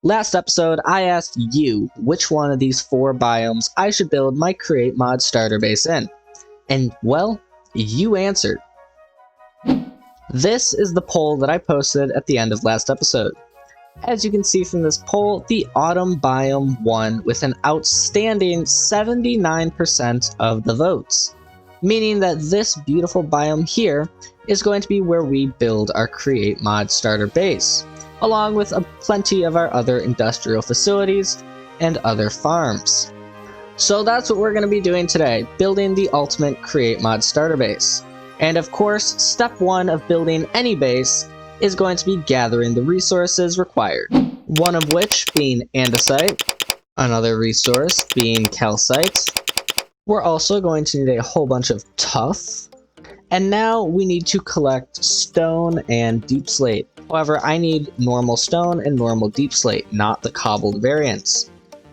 Last episode, I asked you which one of these 4 biomes I should build my Create Mod starter base in. And, well, you answered. This is the poll that I posted at the end of last episode. As you can see from this poll, the Autumn biome won with an outstanding 79% of the votes, meaning that this beautiful biome here is going to be where we build our Create Mod starter base, along with plenty of our other industrial facilities and other farms. So that's what we're going to be doing today, building the ultimate Create Mod starter base. And of course, step 1 of building any base is going to be gathering the resources required. One of which being andesite, another resource being calcite. We're also going to need a whole bunch of tuff. And now we need to collect stone and deep slate. However, I need normal stone and normal deep slate, not the cobbled variants.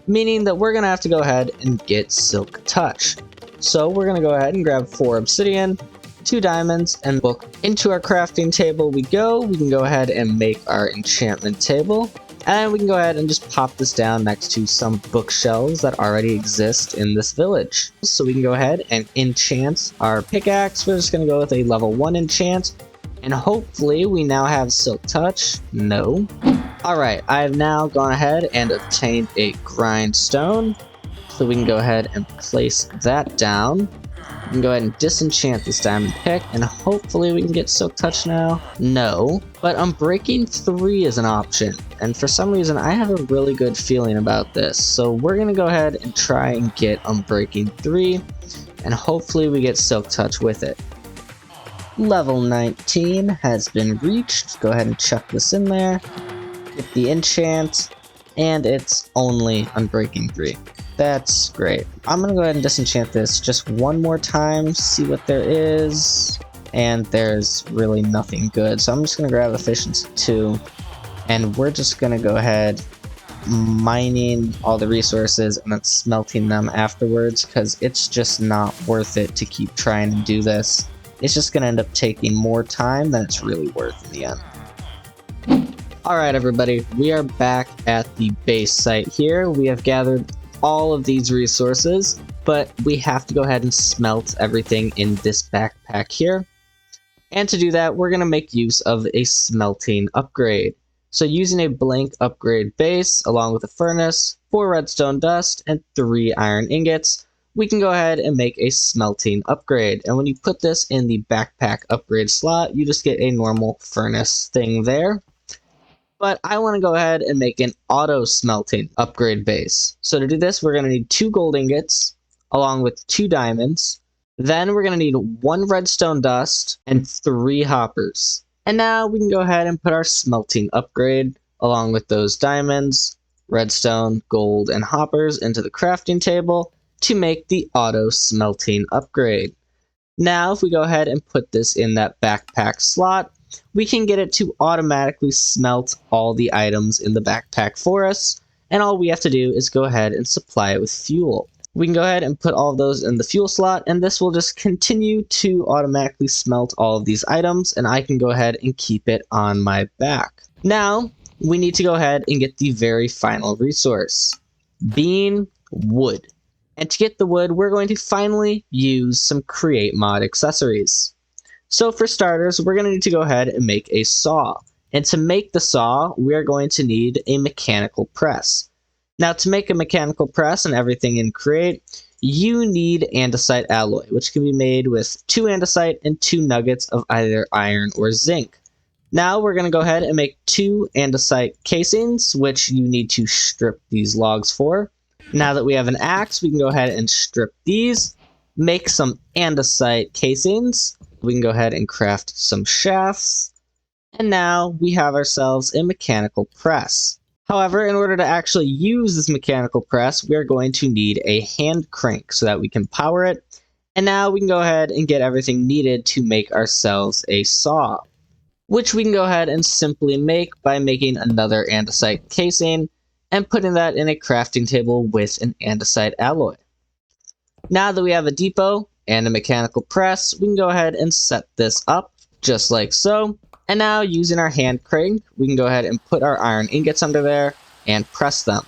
Meaning that we're going to have to go ahead and get Silk Touch. So we're going to go ahead and grab 4 obsidian, 2 diamonds, and book into our crafting table we go. We can go ahead and make our enchantment table. And we can go ahead and just pop this down next to some bookshelves that already exist in this village. So we can go ahead and enchant our pickaxe. We're just going to go with a level 1 enchant. And hopefully we now have Silk Touch. No. Alright, I have now gone ahead and obtained a grindstone. So we can go ahead and place that down. We can go ahead and disenchant this diamond pick, and hopefully we can get Silk Touch now. No, but Unbreaking 3 is an option, and for some reason I have a really good feeling about this. So we're going to go ahead and try and get Unbreaking 3, and hopefully we get Silk Touch with it. Level 19 has been reached. Go ahead and chuck this in there. Get the enchant, and it's only Unbreaking 3. That's great. I'm gonna go ahead and disenchant this just one more time, see what there is, and there's really nothing good. So I'm just gonna grab Efficiency 2, and we're just gonna go ahead mining all the resources and then smelting them afterwards, because it's just not worth it to keep trying to do this. It's just gonna end up taking more time than it's really worth in the end. Alright everybody, we are back at the base site here. We have gathered all of these resources, but we have to go ahead and smelt everything in this backpack here. And to do that, we're going to make use of a smelting upgrade. So using a blank upgrade base, along with a furnace, 4 redstone dust, and 3 iron ingots, we can go ahead and make a smelting upgrade. And when you put this in the backpack upgrade slot, you just get a normal furnace thing there. But I want to go ahead and make an auto smelting upgrade base. So to do this, we're going to need 2 gold ingots along with 2 diamonds. Then we're going to need 1 redstone dust and 3 hoppers. And now we can go ahead and put our smelting upgrade along with those diamonds, redstone, gold, and hoppers into the crafting table to make the auto smelting upgrade. Now if we go ahead and put this in that backpack slot, we can get it to automatically smelt all the items in the backpack for us, and all we have to do is go ahead and supply it with fuel. We can go ahead and put all of those in the fuel slot, and this will just continue to automatically smelt all of these items, and I can go ahead and keep it on my back. Now, we need to go ahead and get the very final resource, being wood. And to get the wood, we're going to finally use some Create Mod accessories. So for starters, we're going to need to go ahead and make a saw. And to make the saw, we're going to need a mechanical press. Now to make a mechanical press and everything in Create, you need andesite alloy, which can be made with 2 andesite and 2 nuggets of either iron or zinc. Now we're going to go ahead and make 2 andesite casings, which you need to strip these logs for. Now that we have an axe, we can go ahead and strip these, make some andesite casings. We can go ahead and craft some shafts, and now we have ourselves a mechanical press. However, in order to actually use this mechanical press, we are going to need a hand crank so that we can power it, and now we can go ahead and get everything needed to make ourselves a saw, which we can go ahead and simply make by making another andesite casing and putting that in a crafting table with an andesite alloy. Now that we have a depot and a mechanical press, we can go ahead and set this up just like so. And now using our hand crank, we can go ahead and put our iron ingots under there, and press them.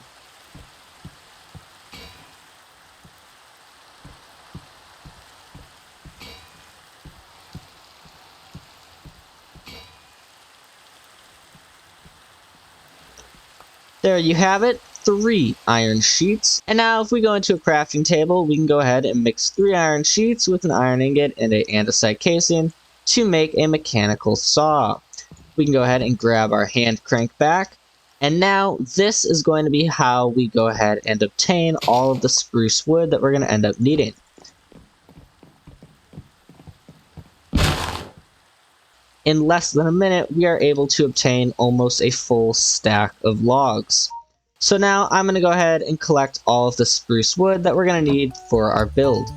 There you have it, 3 iron sheets. And now if we go into a crafting table, we can go ahead and mix 3 iron sheets with an iron ingot and an andesite casing to make a mechanical saw. We can go ahead and grab our hand crank back. And now this is going to be how we go ahead and obtain all of the spruce wood that we're going to end up needing. In less than a minute, we are able to obtain almost a full stack of logs. So now I'm going to go ahead and collect all of the spruce wood that we're going to need for our build.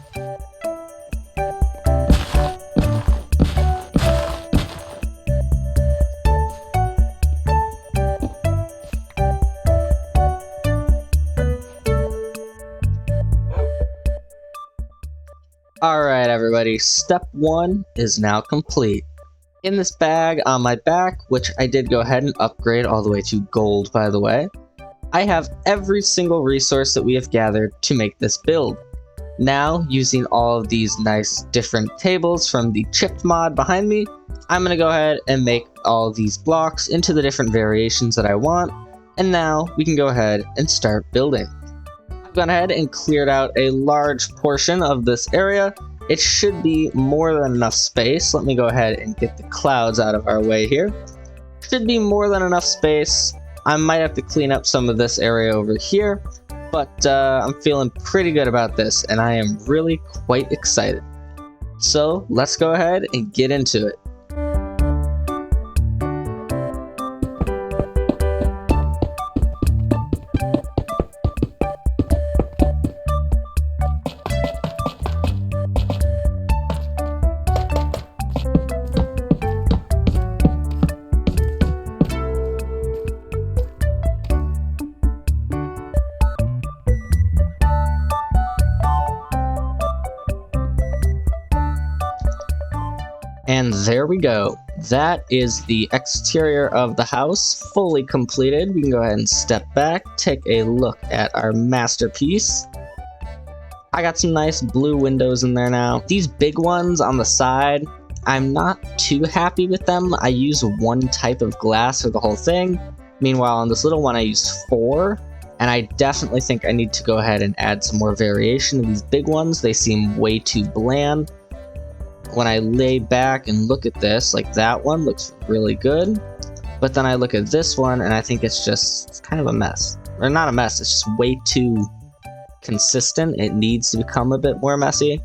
Alright everybody, step 1 is now complete. In this bag on my back, which I did go ahead and upgrade all the way to gold by the way, I have every single resource that we have gathered to make this build. Now, using all of these nice different tables from the chipped mod behind me, I'm going to go ahead and make all these blocks into the different variations that I want, and now we can go ahead and start building. I've gone ahead and cleared out a large portion of this area. It should be more than enough space. Let me go ahead and get the clouds out of our way here. Should be more than enough space. I might have to clean up some of this area over here, but I'm feeling pretty good about this, and I am really quite excited. So let's go ahead and get into it. And there we go. That is the exterior of the house, fully completed. We can go ahead and step back, take a look at our masterpiece. I got some nice blue windows in there now. These big ones on the side, I'm not too happy with them. I use 1 type of glass for the whole thing. Meanwhile, on this little one, I used 4. And I definitely think I need to go ahead and add some more variation to these big ones. They seem way too bland. When I lay back and look at this, like that one looks really good, but then I look at this one and I think it's kind of a mess. Or not a mess, it's just way too consistent. It needs to become a bit more messy.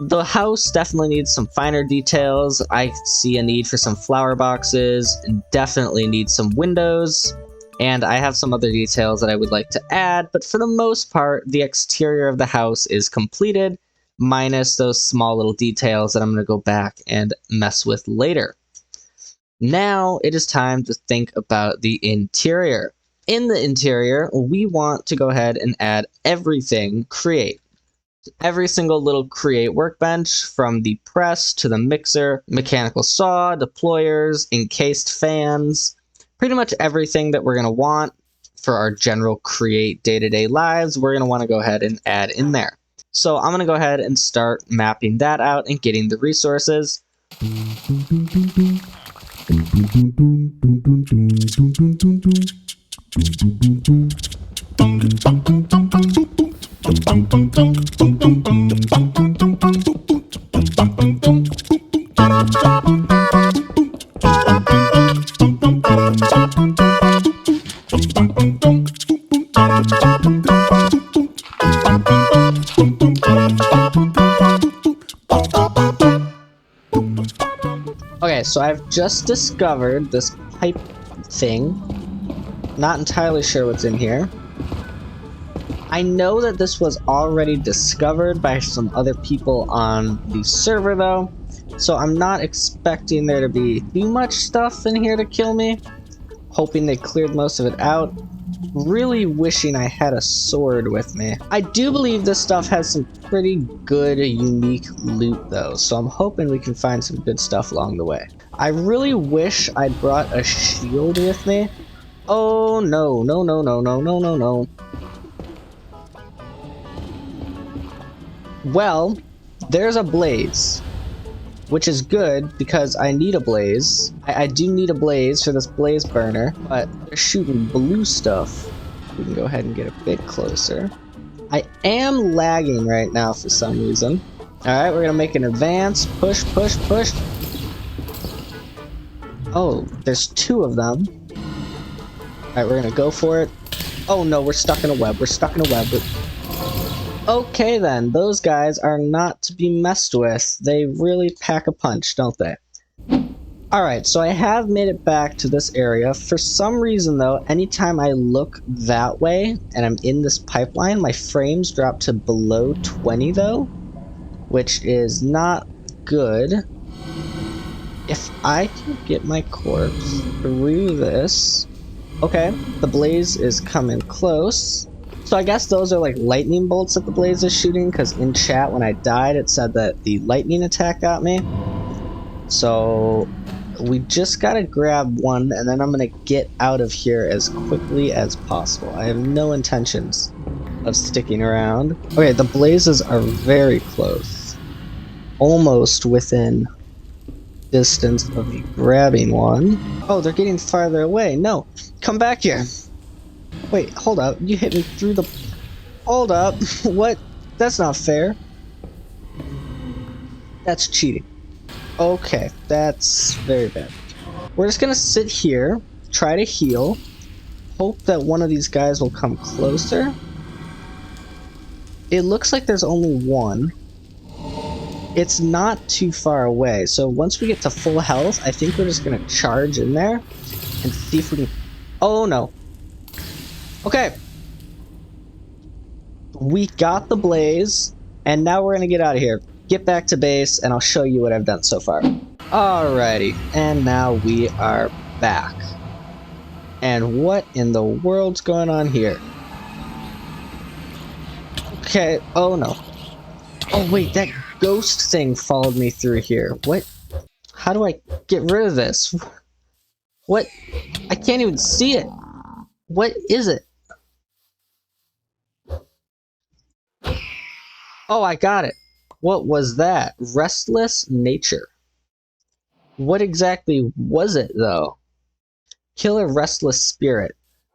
The house definitely needs some finer details. I see a need for some flower boxes and definitely need some windows. And I have some other details that I would like to add, but for the most part, the exterior of the house is completed, minus those small little details that I'm going to go back and mess with later. Now it is time to think about the interior. In the interior, we want to go ahead and add everything create. Every single little create workbench, from the press to the mixer, mechanical saw, deployers, encased fans, pretty much everything that we're going to want for our general create day-to-day lives, we're going to want to go ahead and add in there. So I'm going to go ahead and start mapping that out and getting the resources. Okay, so I've just discovered this pipe thing. Not entirely sure what's in here. I know that this was already discovered by some other people on the server though, so I'm not expecting there to be too much stuff in here to kill me. Hoping they cleared most of it out. Really wishing I had a sword with me. I do believe this stuff has some pretty good, unique loot though, so I'm hoping we can find some good stuff along the way. I really wish I'd brought a shield with me, Oh no, no, no, no, no, no, no, no. Well, there's a blaze, which is good because I need a blaze. I do need a blaze for this blaze burner, but they're shooting blue stuff. We can go ahead and get a bit closer. I am lagging right now for some reason. Alright, we're gonna make an advance. Push, push, push. Oh, there's two of them. Alright, we're gonna go for it. Oh no, we're stuck in a web. We're stuck in a web. Okay then, those guys are not to be messed with. They really pack a punch, don't they? Alright, so I have made it back to this area. For some reason though, anytime I look that way and I'm in this pipeline, my frames drop to below 20 though, which is not good. If I can get my corpse through this... Okay, the blaze is coming close. So I guess those are like lightning bolts that the blaze is shooting, because in chat when I died it said that the lightning attack got me. So we just gotta grab one and then I'm gonna get out of here as quickly as possible. I have no intentions of sticking around. Okay, the blazes are very close. Almost within distance of me grabbing one. Oh, they're getting farther away. No, come back here. Wait, hold up. You hit me through the... Hold up. What? That's not fair. That's cheating. Okay, that's very bad. We're just gonna sit here, try to heal, hope that one of these guys will come closer. It looks like there's only one. It's not too far away, so once we get to full health, I think we're just gonna charge in there and see if we can... Oh no. Okay. We got the blaze, and now we're gonna get out of here. Get back to base, and I'll show you what I've done so far. Alrighty, and now we are back. And what in the world's going on here? Okay, oh no. Oh wait, that ghost thing followed me through here. What? How do I get rid of this? What? I can't even see it. What is it? Oh, I got it. What was that? Restless nature. What exactly was it, though? Kill a restless spirit.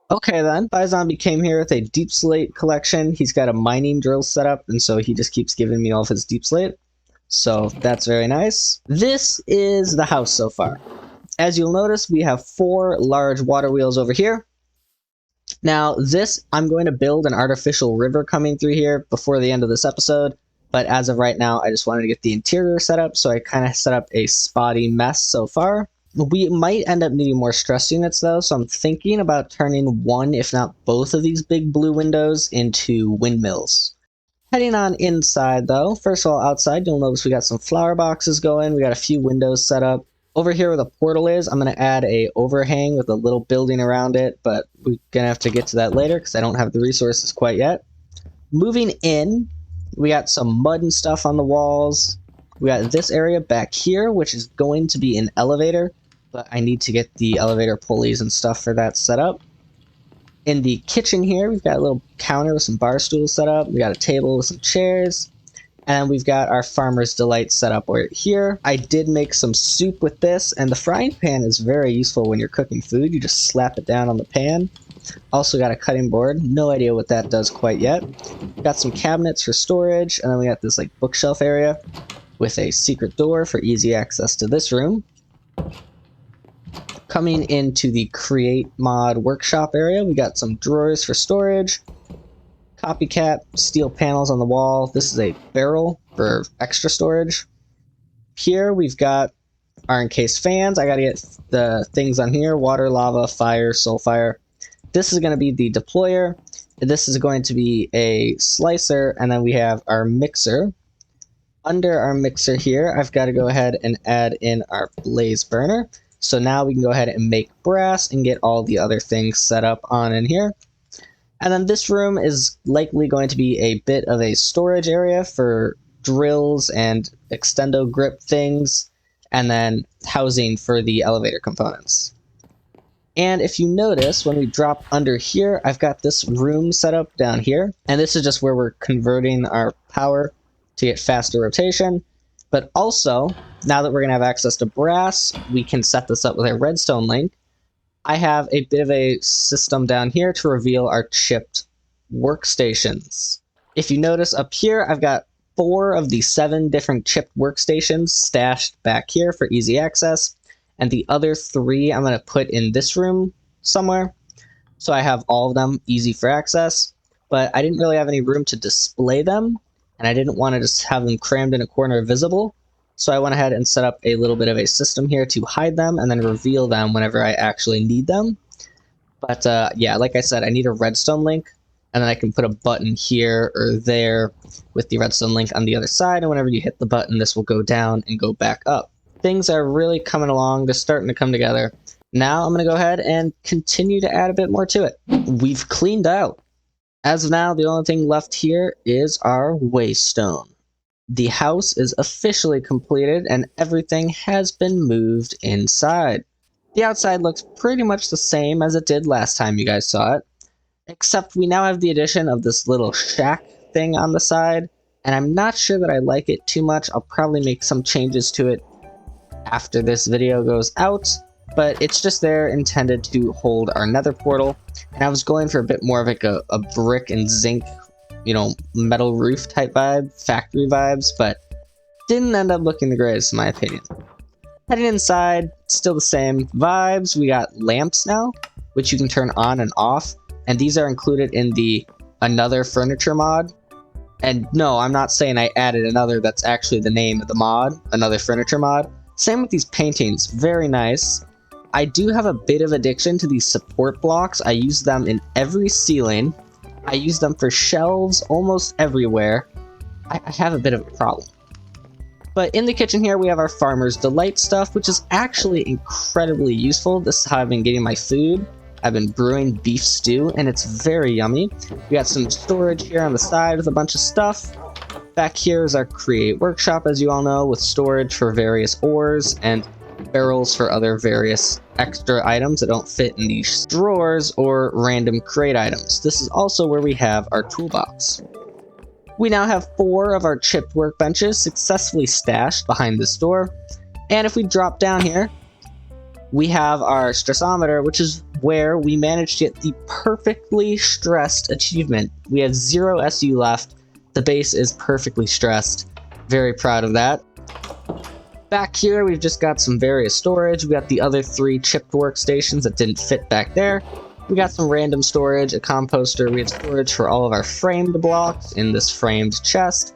Okay then, Zombie came here with a deep slate collection. He's got a mining drill set up, and so he just keeps giving me all of his deep slate. So that's very nice. This is the house so far. As you'll notice, we have 4 large water wheels over here. Now this, I'm going to build an artificial river coming through here before the end of this episode. But as of right now, I just wanted to get the interior set up, so I kind of set up a spotty mess so far. We might end up needing more stress units though, so I'm thinking about turning one, if not both of these big blue windows into windmills. Heading on inside though, first of all outside, you'll notice we got some flower boxes going, we got a few windows set up. Over here where the portal is, I'm going to add a overhang with a little building around it, but we're going to have to get to that later because I don't have the resources quite yet. Moving in, we got some mud and stuff on the walls. We got this area back here, which is going to be an elevator, but I need to get the elevator pulleys and stuff for that set up. In the kitchen here, we've got a little counter with some bar stools set up. We got a table with some chairs. And we've got our Farmer's Delight set up right here. I did make some soup with this, and the frying pan is very useful when you're cooking food. You just slap it down on the pan. Also got a cutting board. No idea what that does quite yet. Got some cabinets for storage, and then we got this like bookshelf area with a secret door for easy access to this room. Coming into the Create Mod workshop area, we got some drawers for storage. Copycat steel panels on the wall. This is a barrel for extra storage. Here we've got our encased fans. I gotta get the things on here: water, lava, fire, soul fire. This is going to be the deployer. This is going to be a slicer, and then we have our mixer. Under our mixer here, I've got to go ahead and add in our blaze burner. So now we can go ahead and make brass and get all the other things set up on in here. And then this room is likely going to be a bit of a storage area for drills and extendo grip things, and then housing for the elevator components. And if you notice, when we drop under here, I've got this room set up down here. And this is just where we're converting our power to get faster rotation. But also, now that we're going to have access to brass, we can set this up with a redstone link. I have a bit of a system down here to reveal our chipped workstations. If you notice up here, I've got 4 of the 7 different chipped workstations stashed back here for easy access. And the other 3 I'm going to put in this room somewhere. So I have all of them easy for access. But I didn't really have any room to display them. And I didn't want to just have them crammed in a corner visible. So I went ahead and set up a little bit of a system here to hide them and then reveal them whenever I actually need them. But yeah, like I said, I need a redstone link. And then I can put a button here or there with the redstone link on the other side. And whenever you hit the button, this will go down and go back up. Things are really coming along. They're starting to come together. Now I'm going to go ahead and continue to add a bit more to it. We've cleaned out. As of now, the only thing left here is our waystone. The house is officially completed and everything has been moved inside. The outside looks pretty much the same as it did last time you guys saw it, except we now have the addition of this little shack thing on the side, and I'm not sure that I like it too much. I'll probably make some changes to it after this video goes out, but it's just there intended to hold our nether portal. And I was going for a bit more of like a brick and zinc, you know, metal roof type vibe, factory vibes, but didn't end up looking the greatest in my opinion. Heading inside, still the same vibes. We got lamps now, which you can turn on and off, and these are included in the another furniture mod. And no, I'm not saying I added another, that's actually the name of the mod, another furniture mod. Same with these paintings, very nice. I do have a bit of addiction to these support blocks. I use them in every ceiling. I use them for shelves almost everywhere. I have a bit of a problem. But in the kitchen here, we have our Farmer's Delight stuff, which is actually incredibly useful. This is how I've been getting my food. I've been brewing beef stew, and it's very yummy. We got some storage here on the side with a bunch of stuff. Back here is our Create Workshop, as you all know, with storage for various ores and barrels for other various extra items that don't fit in these drawers or random crate items. This is also where we have our toolbox. We now have 4 of our chipped workbenches successfully stashed behind this door. And if we drop down here, we have our stressometer, which is where we managed to get the perfectly stressed achievement. We have 0 SU left. The base is perfectly stressed. Very proud of that. Back here, we've just got some various storage. We got the other 3 chipped workstations that didn't fit back there. We got some random storage, a composter. We have storage for all of our framed blocks in this framed chest.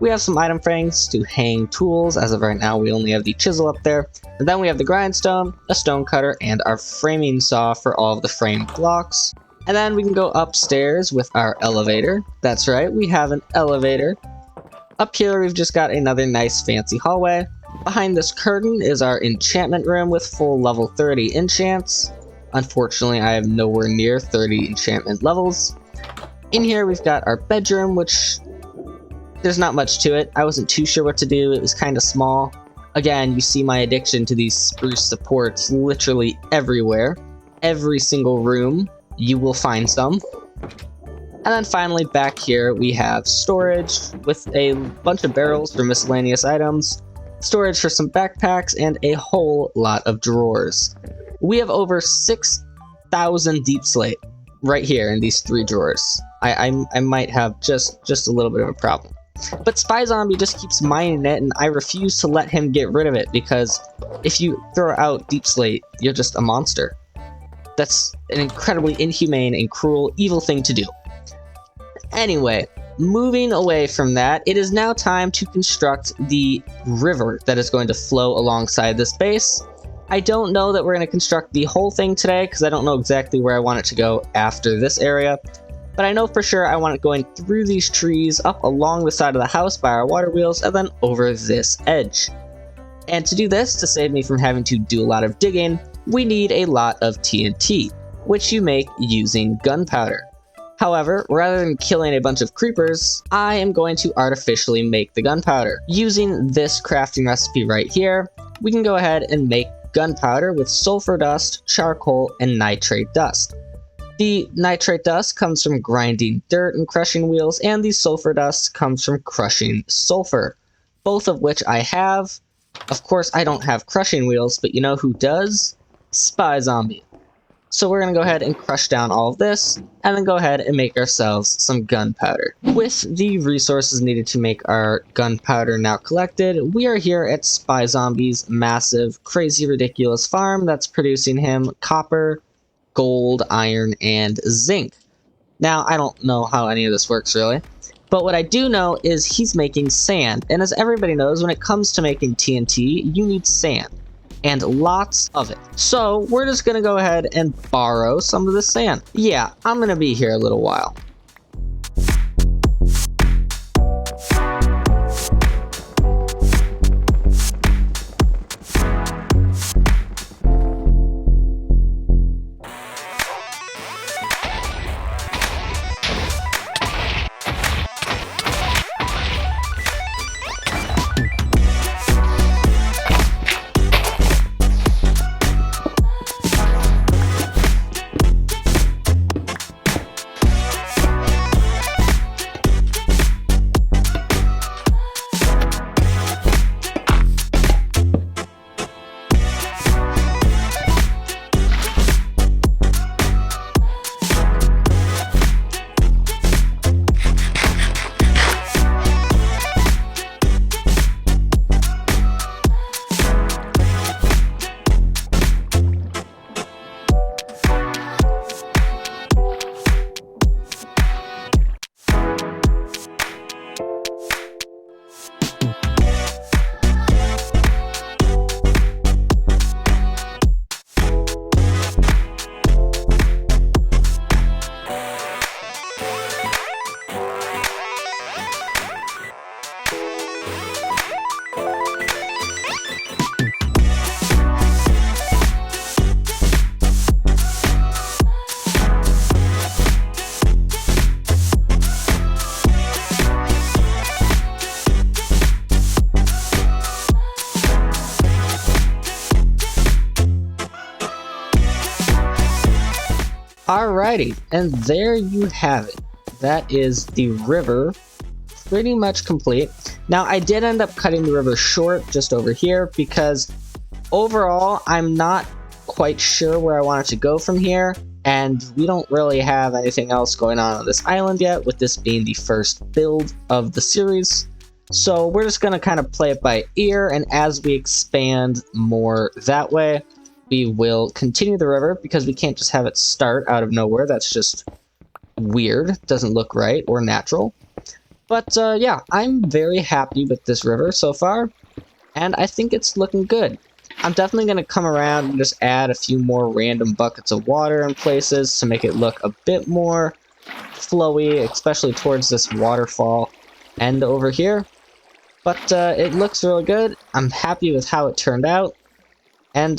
We have some item frames to hang tools. As of right now, we only have the chisel up there. And then we have the grindstone, a stone cutter, and our framing saw for all of the framed blocks. And then we can go upstairs with our elevator. That's right, we have an elevator. Up here, we've just got another nice fancy hallway. Behind this curtain is our enchantment room with full level 30 enchants. Unfortunately, I have nowhere near 30 enchantment levels. In here, we've got our bedroom, which there's not much to it. I wasn't too sure what to do. It was kind of small. Again, you see my addiction to these spruce supports literally everywhere. Every single room, you will find some. And then finally, back here, we have storage with a bunch of barrels for miscellaneous items, storage for some backpacks, and a whole lot of drawers. We have over 6,000 deep slate right here in these 3 drawers. I might have just a little bit of a problem. But Spy Zombie just keeps mining it, and I refuse to let him get rid of it, because if you throw out deep slate, you're just a monster. That's an incredibly inhumane and cruel, evil thing to do. Anyway, moving away from that, it is now time to construct the river that is going to flow alongside this base. I don't know that we're going to construct the whole thing today, because I don't know exactly where I want it to go after this area. But I know for sure I want it going through these trees, up along the side of the house by our water wheels, and then over this edge. And to do this, to save me from having to do a lot of digging, we need a lot of TNT, which you make using gunpowder. However, rather than killing a bunch of creepers, I am going to artificially make the gunpowder. Using this crafting recipe right here, we can go ahead and make gunpowder with sulfur dust, charcoal, and nitrate dust. The nitrate dust comes from grinding dirt and crushing wheels, and the sulfur dust comes from crushing sulfur, both of which I have. Of course, I don't have crushing wheels, but you know who does? Spy Zombie. So we're going to go ahead and crush down all of this, and then go ahead and make ourselves some gunpowder. With the resources needed to make our gunpowder now collected, we are here at Spy Zombie's massive, crazy, ridiculous farm that's producing him copper, gold, iron, and zinc. Now, I don't know how any of this works really, but what I do know is he's making sand, and as everybody knows, when it comes to making TNT, you need sand. And lots of it. So we're just gonna go ahead and borrow some of the sand. Yeah, I'm gonna be here a little while. Alrighty, and there you have it. That is the river pretty much complete. Now, I did end up cutting the river short just over here because overall, I'm not quite sure where I want it to go from here, and we don't really have anything else going on this island yet, with this being the first build of the series. So we're just going to kind of play it by ear, and as we expand more that way, we will continue the river, because we can't just have it start out of nowhere. That's just weird. Doesn't look right or natural. But yeah, I'm very happy with this river so far, and I think it's looking good. I'm definitely going to come around and just add a few more random buckets of water in places to make it look a bit more flowy, especially towards this waterfall end over here. But it looks really good. I'm happy with how it turned out. And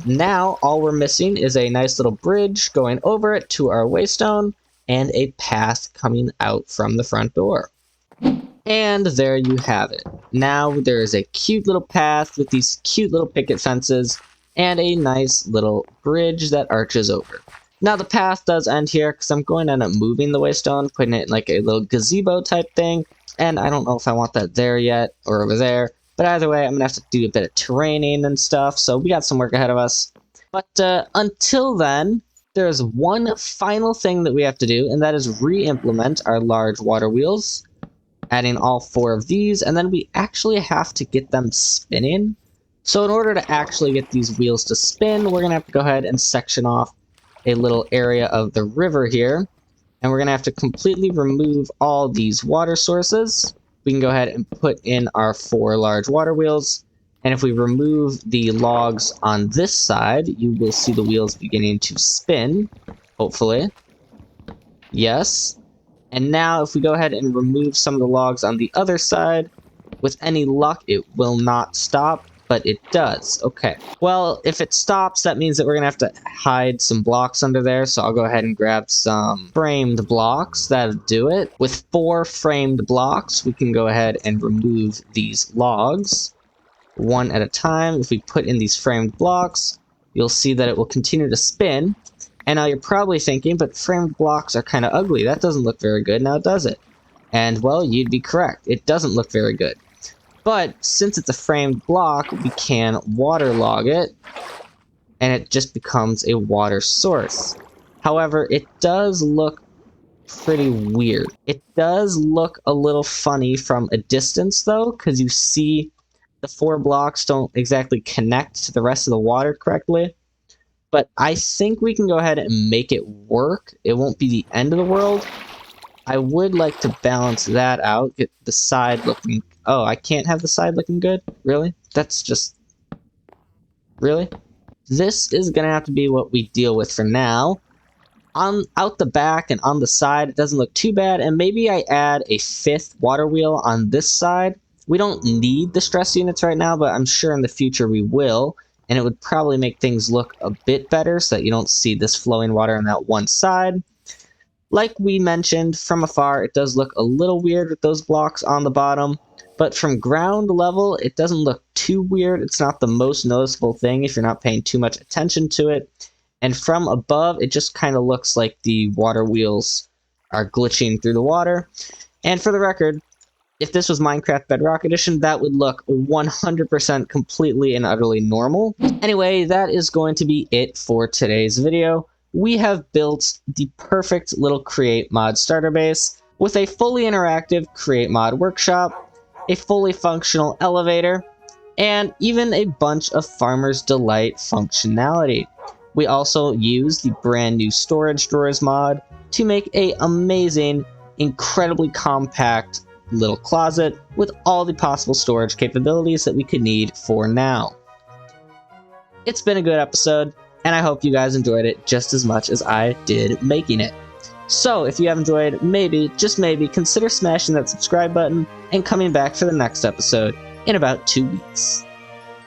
now all we're missing is a nice little bridge going over it to our waystone, and a path coming out from the front door. And there you have it. Now there is a cute little path with these cute little picket fences and a nice little bridge that arches over. Now the path does end here because I'm going to end up moving the waystone, putting it in like a little gazebo type thing, and I don't know if I want that there yet or over there. But either way, I'm going to have to do a bit of terraining and stuff, so we got some work ahead of us. But until then, there's one final thing that we have to do, and that is re-implement our large water wheels, adding all 4 of these, and then we actually have to get them spinning. So in order to actually get these wheels to spin, we're going to have to go ahead and section off a little area of the river here, and we're going to have to completely remove all these water sources. We can go ahead and put in our 4 large water wheels, and if we remove the logs on this side, you will see the wheels beginning to spin, hopefully. Yes. And now if we go ahead and remove some of the logs on the other side, with any luck it will not stop, but it does. Okay. Well, if it stops, that means that we're going to have to hide some blocks under there, so I'll go ahead and grab some framed blocks. That'll do it. With 4 framed blocks, we can go ahead and remove these logs. one at a time. If we put in these framed blocks, you'll see that it will continue to spin. And now you're probably thinking, but framed blocks are kind of ugly. That doesn't look very good now, does it? And well, you'd be correct. It doesn't look very good. But since it's a framed block, we can waterlog it, and it just becomes a water source. However, it does look pretty weird. It does look a little funny from a distance though, because you see the 4 blocks don't exactly connect to the rest of the water correctly. But I think we can go ahead and make it work. It won't be the end of the world. I would like to balance that out, get the side looking... Oh, I can't have the side looking good? Really? That's just... Really? This is gonna have to be what we deal with for now. Out the back and on the side, it doesn't look too bad, and maybe I add a 5th water wheel on this side. We don't need the stress units right now, but I'm sure in the future we will, and it would probably make things look a bit better so that you don't see this flowing water on that one side. Like we mentioned, from afar, it does look a little weird with those blocks on the bottom, but from ground level, it doesn't look too weird. It's not the most noticeable thing if you're not paying too much attention to it. And from above, it just kind of looks like the water wheels are glitching through the water. And for the record, if this was Minecraft Bedrock Edition, that would look 100% completely and utterly normal. Anyway, that is going to be it for today's video. We have built the perfect little Create Mod starter base with a fully interactive Create Mod workshop, a fully functional elevator, and even a bunch of Farmer's Delight functionality. We also use the brand new Storage Drawers mod to make an amazing, incredibly compact little closet with all the possible storage capabilities that we could need for now. It's been a good episode, and I hope you guys enjoyed it just as much as I did making it. So if you have enjoyed, maybe, just maybe, consider smashing that subscribe button and coming back for the next episode in about 2 weeks.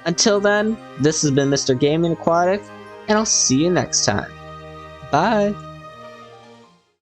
Until then, this has been Mr. Gaming Aquatic, and I'll see you next time. Bye!